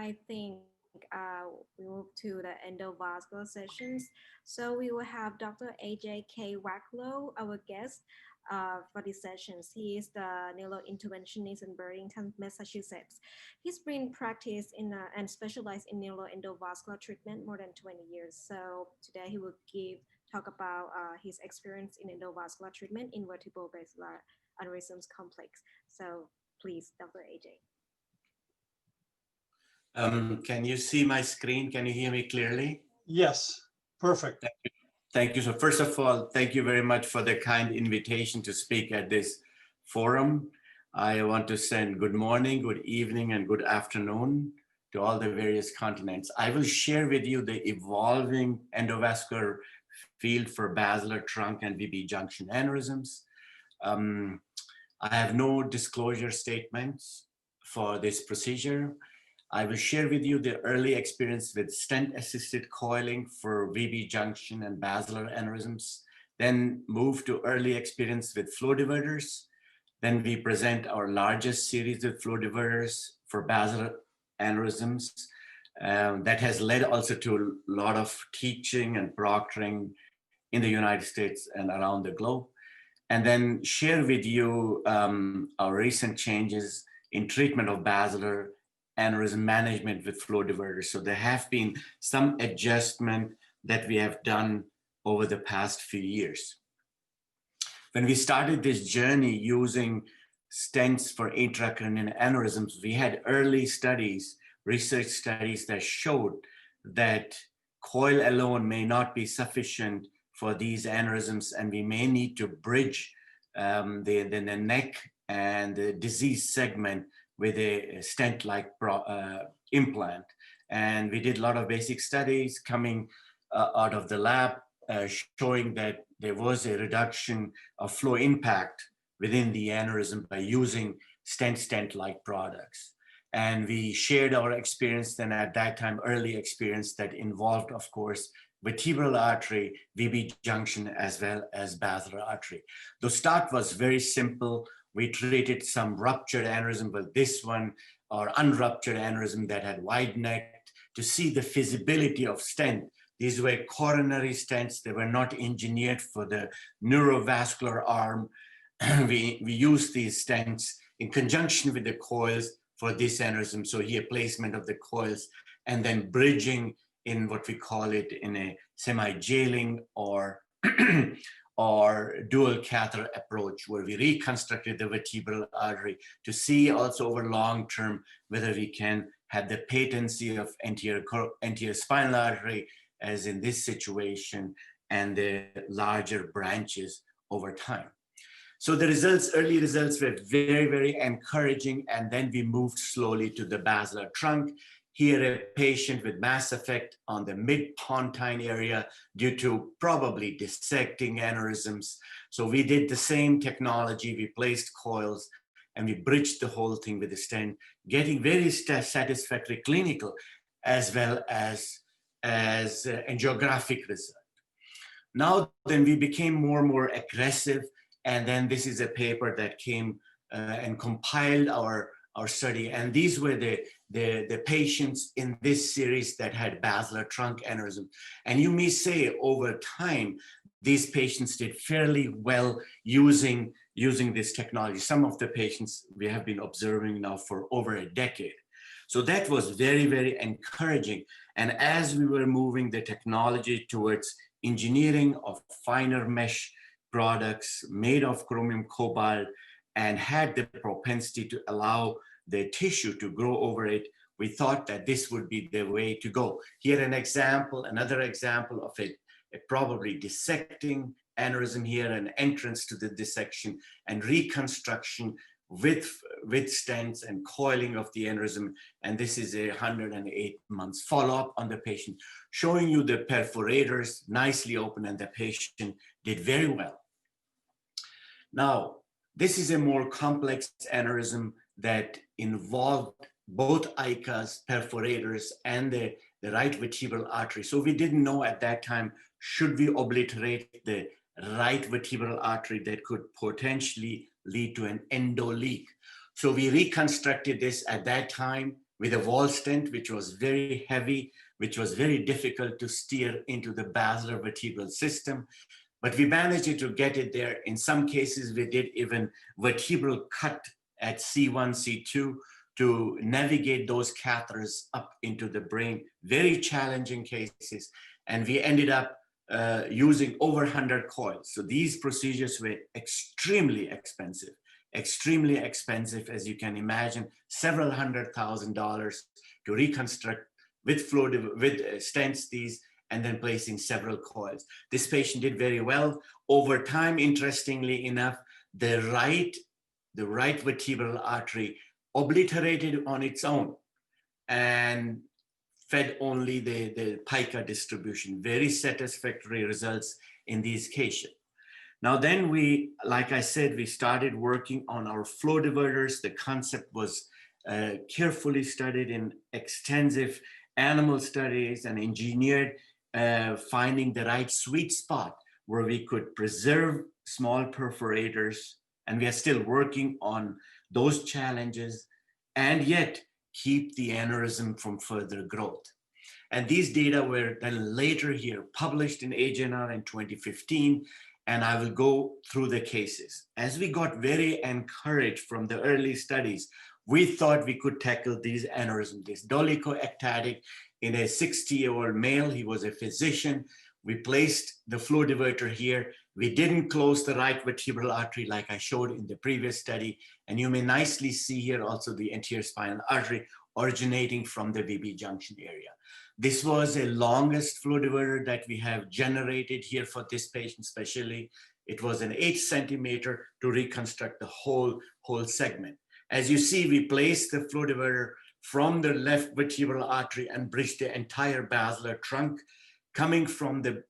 I think we move to the endovascular sessions. So we will have Dr. AJ K. Wacklow, our guest for these sessions. He is the neurointerventionist in Burlington, Massachusetts. He's been practiced and specialized in neuroendovascular treatment more than 20 years. So today he will talk about his experience in endovascular treatment in vertebral basilar aneurysms complex. So please, Dr. AJ. Can you see my screen? Can you hear me clearly? Yes, perfect. Thank you. Thank you. So first of all, thank you very much for the kind invitation to speak at this forum. I want to send good morning, good evening, and good afternoon to all the various continents. I will share with you the evolving endovascular field for basilar trunk and VB junction aneurysms. I have no disclosure statements for this procedure. I will share with you the early experience with stent-assisted coiling for VB junction and basilar aneurysms, then move to early experience with flow diverters. Then we present our largest series of flow diverters for basilar aneurysms. That has led also to a lot of teaching and proctoring in the United States and around the globe. And then share with you our recent changes in treatment of basilar aneurysm management with flow diverters. So there have been some adjustment that we have done over the past few years. When we started this journey using stents for intracranial aneurysms, we had early studies, research studies that showed that coil alone may not be sufficient for these aneurysms, and we may need to bridge the neck and the disease segment with a stent-like implant. And we did a lot of basic studies coming out of the lab showing that there was a reduction of flow impact within the aneurysm by using stent-like products. And we shared our experience then at that time, early experience that involved, of course, vertebral artery, VB junction, as well as basilar artery. The start was very simple. We treated some ruptured aneurysm, but this one, or unruptured aneurysm that had wide neck, to see the feasibility of stent. These were coronary stents. They were not engineered for the neurovascular arm. we used these stents in conjunction with the coils for this aneurysm. So here, placement of the coils and then bridging in what we call it in a semi-jailing or or dual catheter approach, where we reconstructed the vertebral artery to see also over long term whether we can have the patency of anterior spinal artery, as in this situation, and the larger branches over time. So the results, early results were very, very encouraging, and then we moved slowly to the basilar trunk. Here, a patient with mass effect on the mid-pontine area due to probably dissecting aneurysms. So we did the same technology. We placed coils and we bridged the whole thing with a stent, getting very satisfactory clinical as well as angiographic result. Now then we became more and more aggressive, and then this is a paper that came and compiled our study, and these were the patients in this series that had basilar trunk aneurysm. And you may say over time, these patients did fairly well using this technology. Some of the patients we have been observing now for over a decade. So that was very, very encouraging. And as we were moving the technology towards engineering of finer mesh products made of chromium cobalt and had the propensity to allow the tissue to grow over it, we thought that this would be the way to go. Here another example of a probably dissecting aneurysm here, an entrance to the dissection and reconstruction with stents and coiling of the aneurysm. And this is a 108 months follow-up on the patient, showing you the perforators nicely open, and the patient did very well. Now, this is a more complex aneurysm that involved both ICAs, perforators, and the right vertebral artery. So we didn't know at that time, should we obliterate the right vertebral artery that could potentially lead to an endo leak. So we reconstructed this at that time with a wall stent, which was very heavy, which was very difficult to steer into the basilar vertebral system. But we managed to get it there. In some cases, we did even vertebral cut at C1, C2 to navigate those catheters up into the brain. Very challenging cases. And we ended up using over 100 coils. So these procedures were extremely expensive, as you can imagine, several $100,000 to reconstruct with stents these, and then placing several coils. This patient did very well. Over time, interestingly enough, the right vertebral artery obliterated on its own and fed only the pica distribution. Very satisfactory results in these cases. Now then like I said, we started working on our flow diverters. The concept was carefully studied in extensive animal studies and engineered, finding the right sweet spot where we could preserve small perforators, and we are still working on those challenges, and yet keep the aneurysm from further growth. And these data were then later here published in AJNR in 2015, and I will go through the cases. As we got very encouraged from the early studies, we thought we could tackle these aneurysms. This dolichoectatic in a 60-year-old male, he was a physician. We placed the flow diverter here. We didn't close the right vertebral artery like I showed in the previous study. And you may nicely see here also the anterior spinal artery originating from the VB junction area. This was the longest flow diverter that we have generated here for this patient especially. It was an 8 centimeter to reconstruct the whole segment. As you see, we placed the flow diverter from the left vertebral artery and bridged the entire basilar trunk, coming from the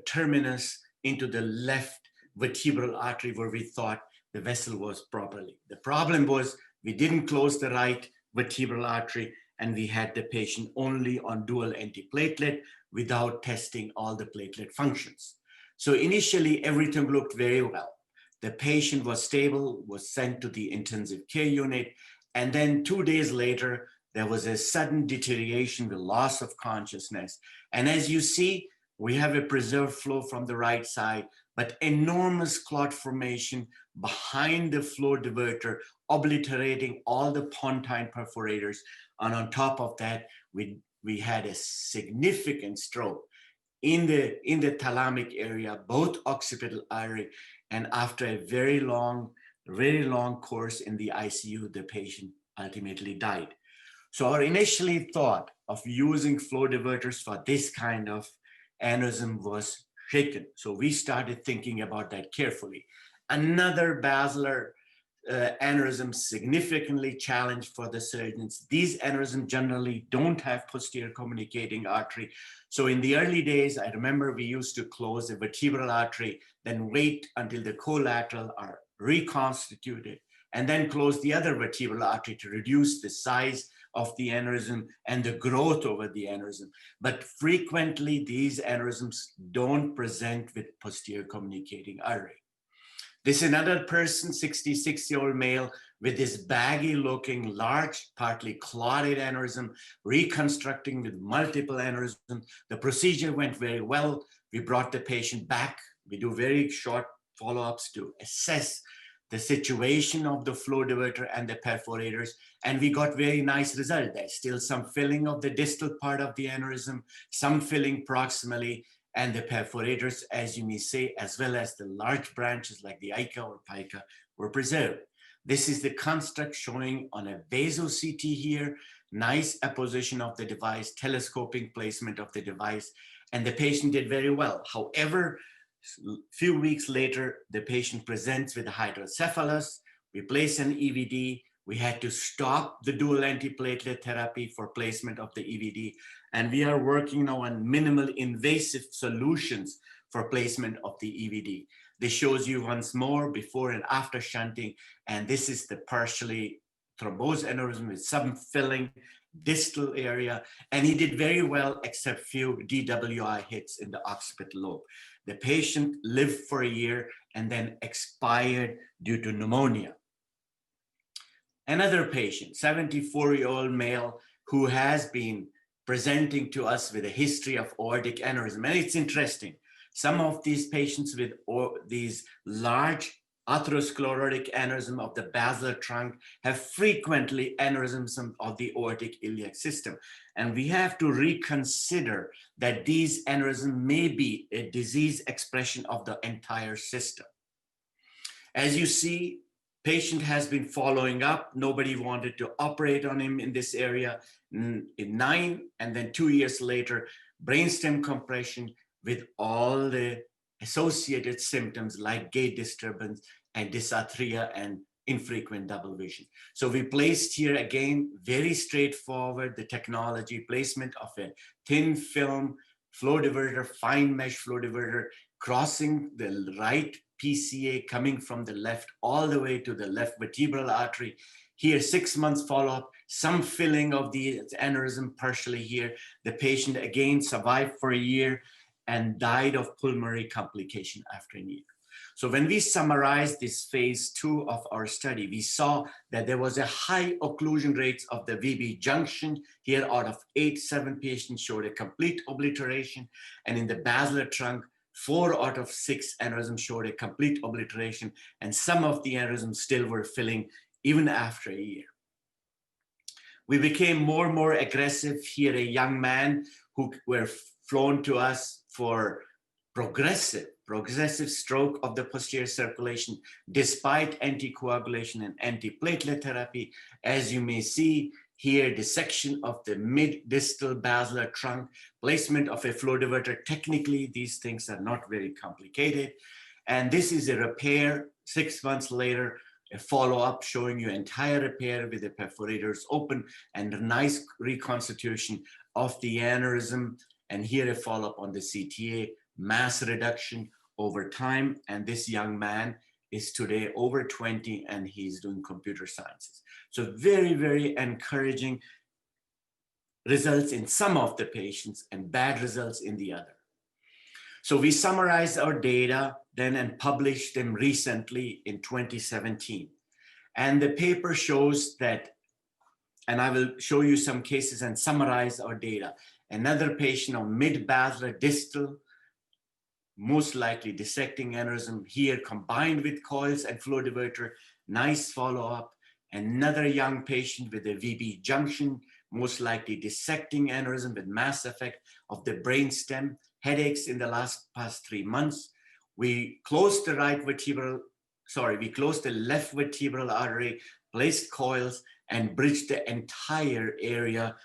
terminus into the left vertebral artery where we thought the vessel was properly. The problem was we didn't close the right vertebral artery, and we had the patient only on dual antiplatelet without testing all the platelet functions. So initially, everything looked very well. The patient was stable, was sent to the intensive care unit, and then 2 days later, there was a sudden deterioration with loss of consciousness. And as you see, we have a preserved flow from the right side, but enormous clot formation behind the flow diverter, obliterating all the pontine perforators. And on top of that, we had a significant stroke in the thalamic area, both occipital artery, and after a very long course in the ICU, the patient ultimately died. So our initially thought of using flow diverters for this kind of aneurysm was shaken. So we started thinking about that carefully. Another basilar aneurysm significantly challenged for the surgeons. These aneurysms generally don't have posterior communicating artery. So in the early days, I remember we used to close the vertebral artery, then wait until the collateral are reconstituted, and then close the other vertebral artery to reduce the size of the aneurysm and the growth over the aneurysm. But frequently, these aneurysms don't present with posterior communicating artery. This is another person, 66-year-old male, with this baggy looking, large, partly clotted aneurysm, reconstructing with multiple aneurysms. The procedure went very well. We brought the patient back. We do very short follow-ups to assess the situation of the flow diverter and the perforators, and we got very nice result. There's still some filling of the distal part of the aneurysm, some filling proximally, and the perforators, as you may say, as well as the large branches like the ICA or pica, were preserved. This is the construct showing on a vaso-CT here, nice apposition of the device, telescoping placement of the device, and the patient did very well. However, a few weeks later, the patient presents with hydrocephalus. We place an EVD. We had to stop the dual antiplatelet therapy for placement of the EVD. And we are working now on minimal invasive solutions for placement of the EVD. This shows you once more before and after shunting. And this is the partially thrombosed aneurysm with some filling distal area. And he did very well, except few DWI hits in the occipital lobe. The patient lived for a year and then expired due to pneumonia. Another patient, 74-year-old male, who has been presenting to us with a history of aortic aneurysm. And it's interesting. Some of these patients with these large atherosclerotic aneurysm of the basilar trunk have frequently aneurysms of the aortic iliac system. And we have to reconsider that these aneurysms may be a disease expression of the entire system. As you see, patient has been following up. Nobody wanted to operate on him in this area. In 9 and then 2 years later, brainstem compression with all the associated symptoms like gait disturbance and dysarthria and infrequent double vision. So we placed here again, very straightforward, the technology placement of a thin film flow diverter, fine mesh flow diverter, crossing the right PCA coming from the left all the way to the left vertebral artery. Here, 6 months follow-up, some filling of the aneurysm partially here. The patient again survived for a year and died of pulmonary complication after a year. So when we summarized this phase 2 of our study, we saw that there was a high occlusion rates of the VB junction. Here out of 8, 7 patients showed a complete obliteration. And in the basilar trunk, 4 out of 6 aneurysms showed a complete obliteration. And some of the aneurysms still were filling even after a year. We became more and more aggressive. Here, a young man who were flown to us for progressive stroke of the posterior circulation, despite anticoagulation and antiplatelet therapy. As you may see here, dissection of the mid-distal basilar trunk, placement of a flow diverter. Technically, these things are not very complicated. And this is a repair 6 months later, a follow-up showing you entire repair with the perforators open and a nice reconstitution of the aneurysm. And here a follow-up on the CTA, mass reduction over time. And this young man is today over 20 and he's doing computer sciences. So very, very encouraging results in some of the patients and bad results in the other. So we summarized our data then and published them recently in 2017. And the paper shows that, and I will show you some cases and summarize our data. Another patient of mid-basilar distal, most likely dissecting aneurysm here combined with coils and flow diverter, nice follow-up. Another young patient with a VB junction, most likely dissecting aneurysm with mass effect of the brainstem, headaches in the past 3 months. We closed the left vertebral artery, placed coils, and bridged the entire area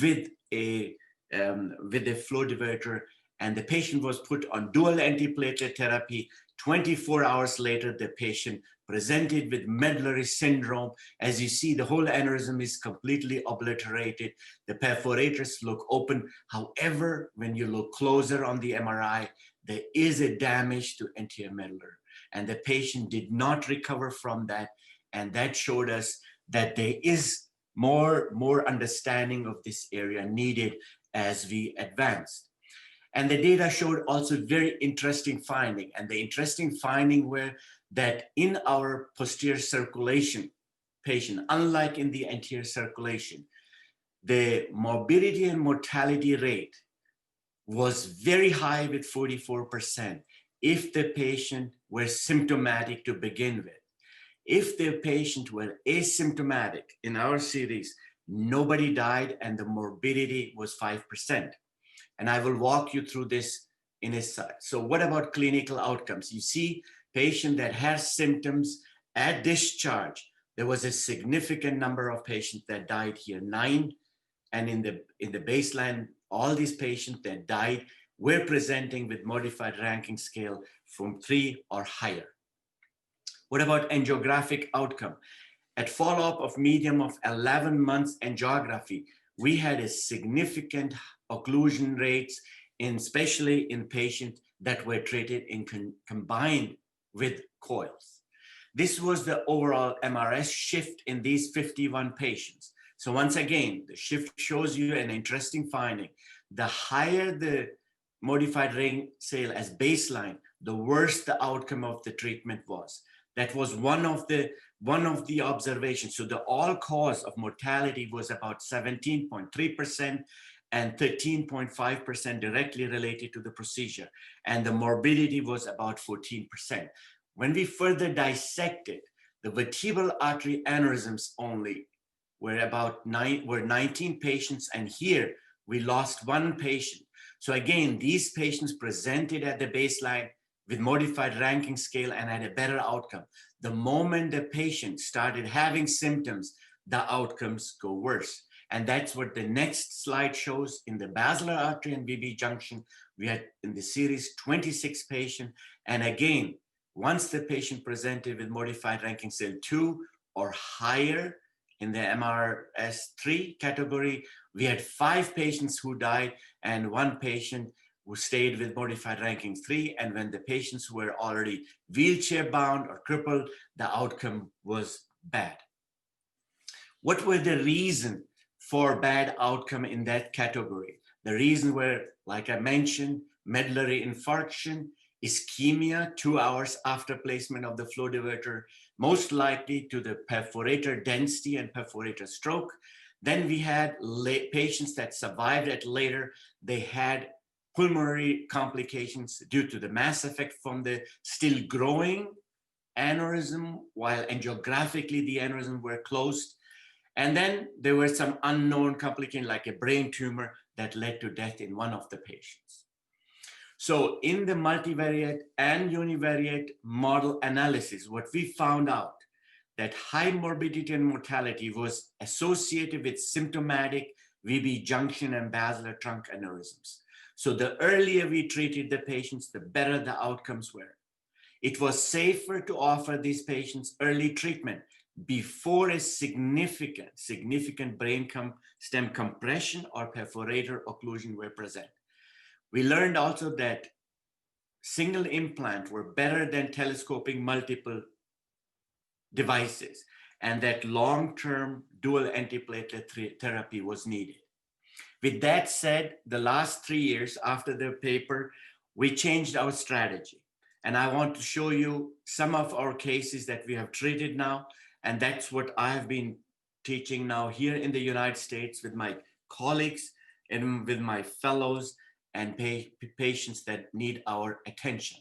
with a flow diverter. And the patient was put on dual antiplatelet therapy. 24 hours later, the patient presented with medullary syndrome. As you see, the whole aneurysm is completely obliterated. The perforators look open. However, when you look closer on the MRI, there is a damage to anterior medullary. And the patient did not recover from that. And that showed us that there is more understanding of this area needed as we advanced. And the data showed also very interesting finding. And the interesting finding were that in our posterior circulation patient, unlike in the anterior circulation, the morbidity and mortality rate was very high with 44% if the patient were symptomatic to begin with. If the patient were asymptomatic in our series, nobody died and the morbidity was 5%. And I will walk you through this in a side. So what about clinical outcomes? You see patient that has symptoms at discharge. There was a significant number of patients that died here, 9. And in the baseline, all these patients that died were presenting with modified ranking scale from 3 or higher. What about angiographic outcome? At follow-up of medium of 11 months angiography, we had a significant occlusion rates, especially in patients that were treated in combined with coils. This was the overall MRS shift in these 51 patients. So once again, the shift shows you an interesting finding. The higher the modified ring scale as baseline, the worse the outcome of the treatment was. That was one of the observations. So the all cause of mortality was about 17.3% and 13.5% directly related to the procedure. And the morbidity was about 14%. When we further dissected, the vertebral artery aneurysms only were 19 patients, and here we lost one patient. So again, these patients presented at the baseline with modified ranking scale and had a better outcome. The moment the patient started having symptoms, the outcomes go worse. And that's what the next slide shows. In the basilar artery and VB junction, we had in the series 26 patients. And again, once the patient presented with modified ranking scale 2 or higher in the MRS3 category, we had 5 patients who died and 1 patient who stayed with modified ranking 3. And when the patients were already wheelchair bound or crippled, the outcome was bad. What were the reason for bad outcome in that category? The reason were, like I mentioned, medullary infarction, ischemia 2 hours after placement of the flow diverter, most likely to the perforator density and perforator stroke. Then we had patients that survived it later. They had pulmonary complications due to the mass effect from the still growing aneurysm, while angiographically the aneurysm were closed. And then there were some unknown complications like a brain tumor that led to death in one of the patients. So in the multivariate and univariate model analysis, what we found out that high morbidity and mortality was associated with symptomatic VB junction and basilar trunk aneurysms. So the earlier we treated the patients, the better the outcomes were. It was safer to offer these patients early treatment before a significant brain stem compression or perforator occlusion were present. We learned also that single implant were better than telescoping multiple devices, and that long-term dual antiplatelet therapy was needed. With that said, the last 3 years after the paper, we changed our strategy. And I want to show you some of our cases that we have treated now. And that's what I have been teaching now here in the United States with my colleagues and with my fellows and patients that need our attention.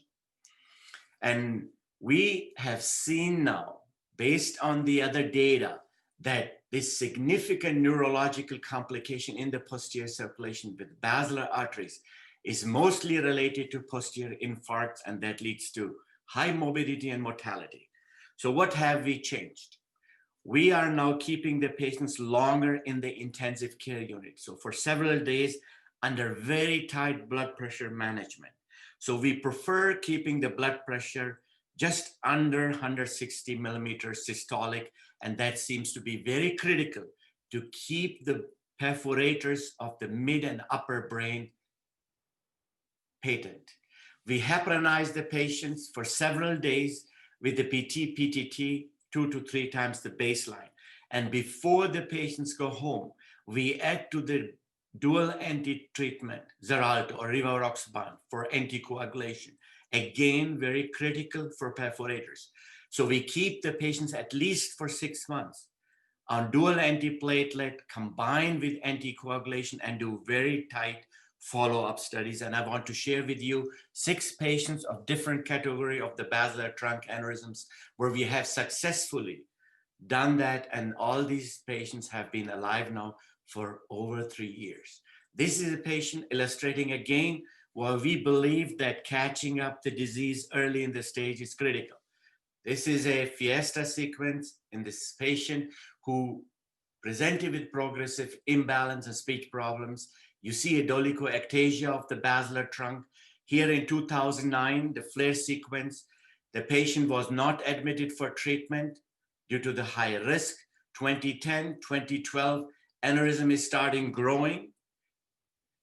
And we have seen now, based on the other data, that this significant neurological complication in the posterior circulation with basilar arteries is mostly related to posterior infarcts, and that leads to high morbidity and mortality. So what have we changed? We are now keeping the patients longer in the intensive care unit. So for several days under very tight blood pressure management. So we prefer keeping the blood pressure just under 160 millimeters systolic, and that seems to be very critical to keep the perforators of the mid and upper brain patent. We heparinize the patients for several days with the PT-PTT 2 to 3 times the baseline. And before the patients go home, we add to the dual anti-treatment, Xarelto or rivaroxaban for anticoagulation. Again, very critical for perforators. So we keep the patients at least for 6 months on dual antiplatelet combined with anticoagulation and do very tight follow-up studies. And I want to share with you 6 patients of different category of the basilar trunk aneurysms where we have successfully done that. And all these patients have been alive now for over 3 years. This is a patient illustrating again why we believe that catching up the disease early in the stage is critical. This is a Fiesta sequence in this patient who presented with progressive imbalance and speech problems. You see a dolichoectasia of the basilar trunk. Here in 2009, the flare sequence, the patient was not admitted for treatment due to the high risk. 2010, 2012, aneurysm is starting growing.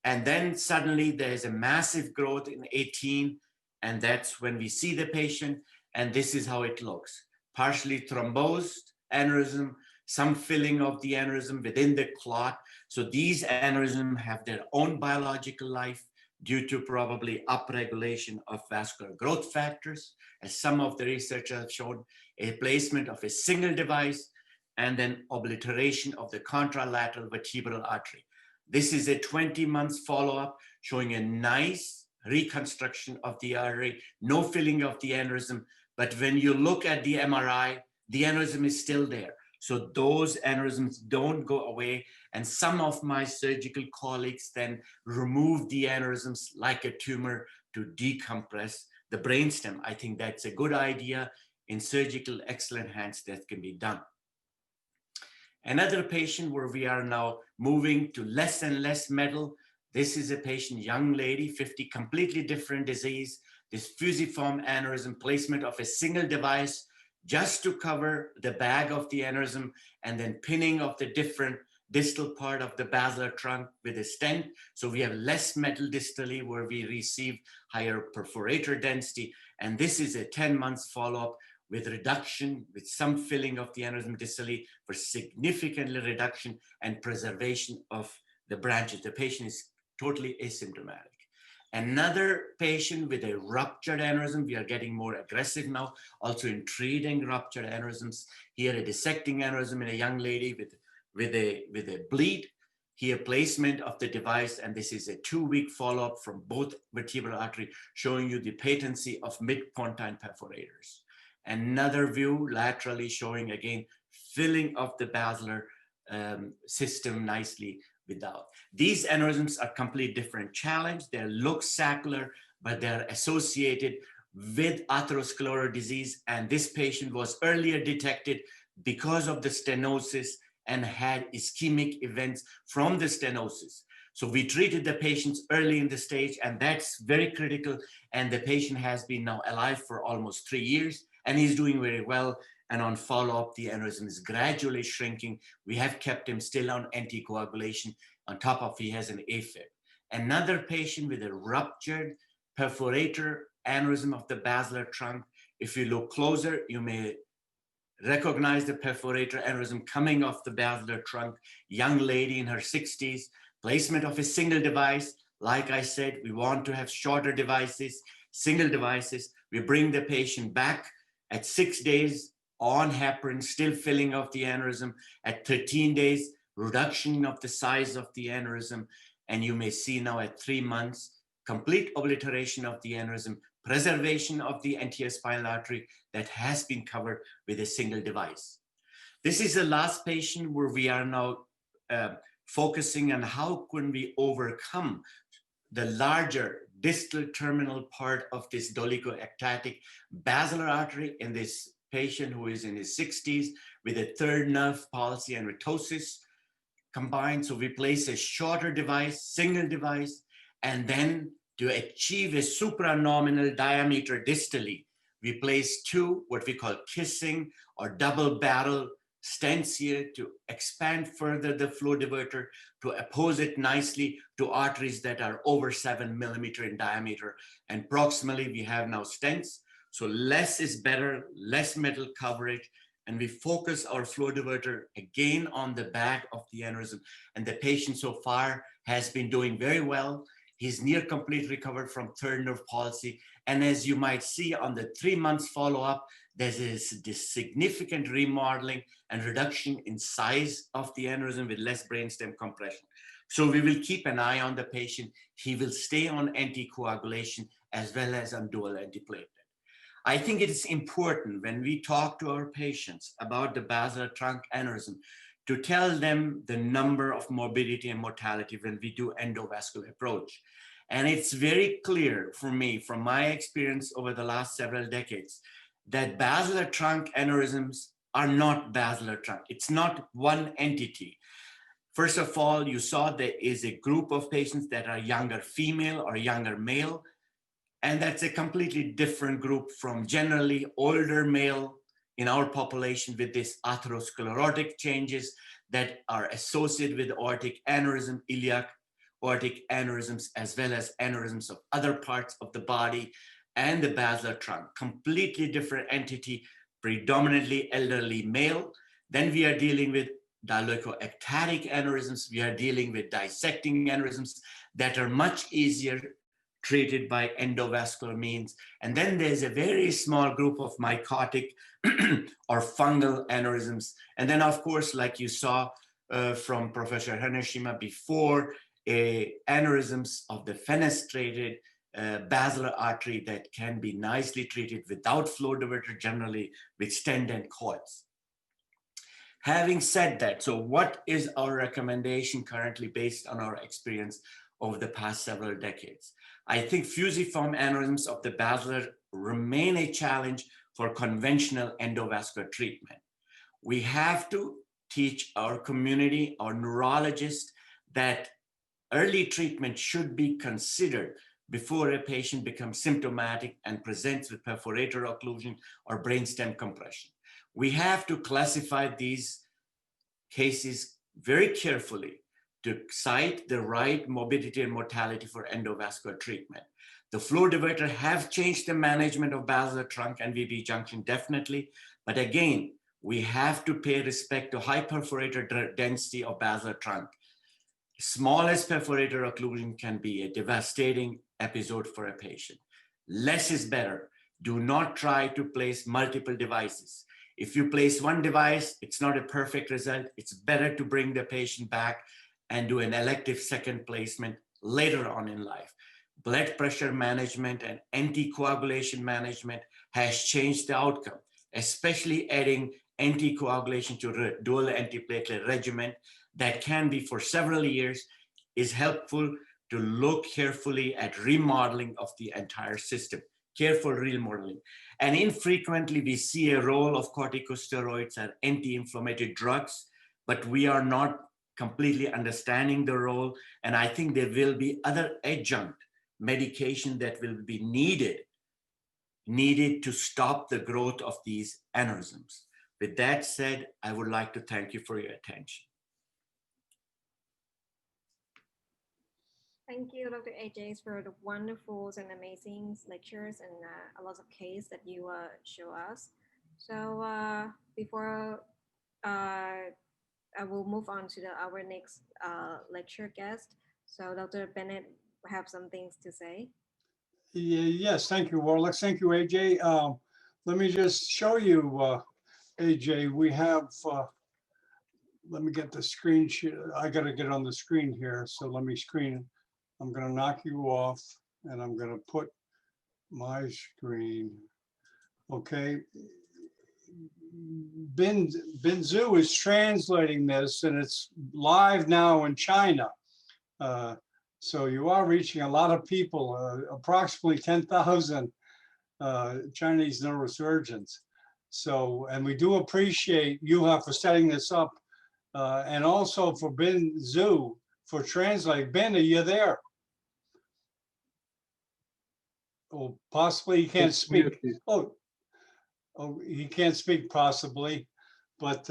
And then suddenly there's a massive growth in 18, and that's when we see the patient, and this is how it looks. Partially thrombosed aneurysm, some filling of the aneurysm within the clot. So these aneurysms have their own biological life. due to probably upregulation of vascular growth factors, as some of the research have shown, a placement of a single device, and then obliteration of the contralateral vertebral artery. This is a 20 months follow-up showing a nice reconstruction of the artery, no filling of the aneurysm. But when you look at the MRI, the aneurysm is still there. So those aneurysms don't go away. And some of my surgical colleagues then remove the aneurysms like a tumor to decompress the brainstem. I think that's a good idea. In surgical excellent hands, that can be done. Another patient where we are now moving to less and less metal. This is a patient, young lady, 50, completely different disease. This fusiform aneurysm, placement of a single device just to cover the bag of the aneurysm, and then pinning of the different distal part of the basilar trunk with a stent. So we have less metal distally where we receive higher perforator density. And this is a 10 months follow-up with reduction, with some filling of the aneurysm distally for significantly reduction and preservation of the branches. The patient is totally asymptomatic. Another patient with a ruptured aneurysm, we are getting more aggressive now, also in treating ruptured aneurysms. Here, a dissecting aneurysm in a young lady with a bleed. Here, placement of the device, and this is a 2-week follow-up from both vertebral artery, showing you the patency of mid-pontine perforators. Another view laterally showing again filling of the basilar system nicely without. These aneurysms are completely different challenge. They look saccular, but they're associated with atherosclerotic disease. And this patient was earlier detected because of the stenosis and had ischemic events from the stenosis. So we treated the patients early in the stage, and that's very critical. And the patient has been now alive for almost 3 years, and he's doing very well. And on follow-up, the aneurysm is gradually shrinking. We have kept him still on anticoagulation. On top of he has an AFib. Another patient with a ruptured perforator aneurysm of the basilar trunk. If you look closer, you may recognize the perforator aneurysm coming off the basilar trunk. Young lady in her 60s, placement of a single device. Like I said, we want to have shorter devices, single devices. We bring the patient back at 6 days on heparin, still filling of the aneurysm. At 13 days, reduction of the size of the aneurysm. And you may see now at 3 months, complete obliteration of the aneurysm, preservation of the anterior spinal artery that has been covered with a single device. This is the last patient where we are now focusing on how can we overcome the larger distal terminal part of this dolichoectatic basilar artery in this patient who is in his 60s with a third nerve palsy and retosis combined. So we place a shorter device, single device, and then to achieve a supranominal diameter distally, we place 2, what we call kissing or double barrel stents here to expand further the flow diverter, to oppose it nicely to arteries that are over 7 millimeter in diameter. And proximally, we have now stents. So less is better, less metal coverage. And we focus our flow diverter again on the back of the aneurysm. And the patient so far has been doing very well. He's near complete recovered from third nerve palsy. And as you might see on the 3 months follow-up, there's this significant remodeling and reduction in size of the aneurysm with less brainstem compression. So we will keep an eye on the patient. He will stay on anticoagulation as well as on dual antiplatelet. I think it is important when we talk to our patients about the basilar trunk aneurysm to tell them the number of morbidity and mortality when we do endovascular approach. And it's very clear for me, from my experience over the last several decades, that basilar trunk aneurysms are not basilar trunk. It's not one entity. First of all, you saw there is a group of patients that are younger female or younger male, and that's a completely different group from generally older male in our population with this atherosclerotic changes that are associated with aortic aneurysm, iliac aortic aneurysms, as well as aneurysms of other parts of the body and the basilar trunk. Completely different entity, predominantly elderly male. Then we are dealing with dolichoectatic aneurysms. We are dealing with dissecting aneurysms that are much easier treated by endovascular means. And then there's a very small group of mycotic or fungal aneurysms. And then, of course, like you saw from Professor Haneshima before, aneurysms of the fenestrated basilar artery that can be nicely treated without flow diverter, generally with stent and coils. Having said that, so what is our recommendation currently based on our experience over the past several decades? I think fusiform aneurysms of the basilar remain a challenge for conventional endovascular treatment. We have to teach our community, our neurologists, that early treatment should be considered before a patient becomes symptomatic and presents with perforator occlusion or brainstem compression. We have to classify these cases very carefully to cite the right morbidity and mortality for endovascular treatment. The flow diverter have changed the management of basilar trunk and VB junction, definitely. But again, we have to pay respect to high perforator density of basilar trunk. Smallest perforator occlusion can be a devastating episode for a patient. Less is better. Do not try to place multiple devices. If you place one device, it's not a perfect result. It's better to bring the patient back and do an elective second placement later on in life. Blood pressure management and anticoagulation management has changed the outcome, especially adding anticoagulation to dual antiplatelet regimen that can be for several years is helpful to look carefully at remodeling of the entire system, careful remodeling. And infrequently we see a role of corticosteroids and anti-inflammatory drugs, but we are not completely understanding the role. And I think there will be other adjunct medication that will be needed to stop the growth of these aneurysms. With that said, I would like to thank you for your attention. Thank you, Dr. AJ, for the wonderful and amazing lectures and a lot of case that you show us. So before I will move on to our next lecture guest. So Dr. Bennett have some things to say. Yes, thank you, Warlick. Thank you, AJ. Let me just show you, AJ, we have, let me get the screen. I got to get on the screen here. So let me screen. I'm going to knock you off and I'm going to put my screen. Okay. Bin Zhu is translating this and it's live now in China. So you are reaching a lot of people, approximately 10,000 Chinese neurosurgeons. So, and we do appreciate Yuha for setting this up and also for Bin Zhu for translating. Ben, are you there? Oh, possibly he can't speak. Oh, he can't speak possibly. But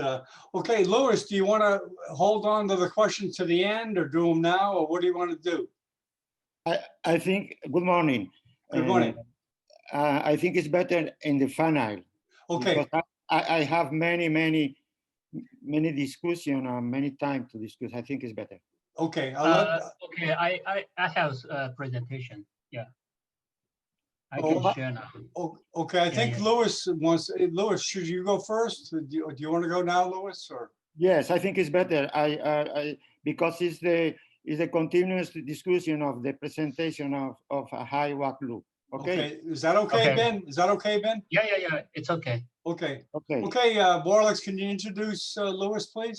okay, Louis, do you want to hold on to the questions to the end or do them now, or what do you want to do? I think, good morning. Good morning. I think it's better in the final. Okay. I have many discussion and many time to discuss. I think it's better. Okay. Okay, I have a presentation. Yeah. I can share now. Okay, I think yeah. Louis wants. Louis, should you go first? Do you want to go now, Louis? Or yes, I think it's better. I because it's the continuous discussion of the presentation of a high WAC loop. Okay. Is that okay, Ben? Is that okay, Ben? Yeah. It's okay. Okay. Okay. Okay, Warlick, can you introduce Louis, please?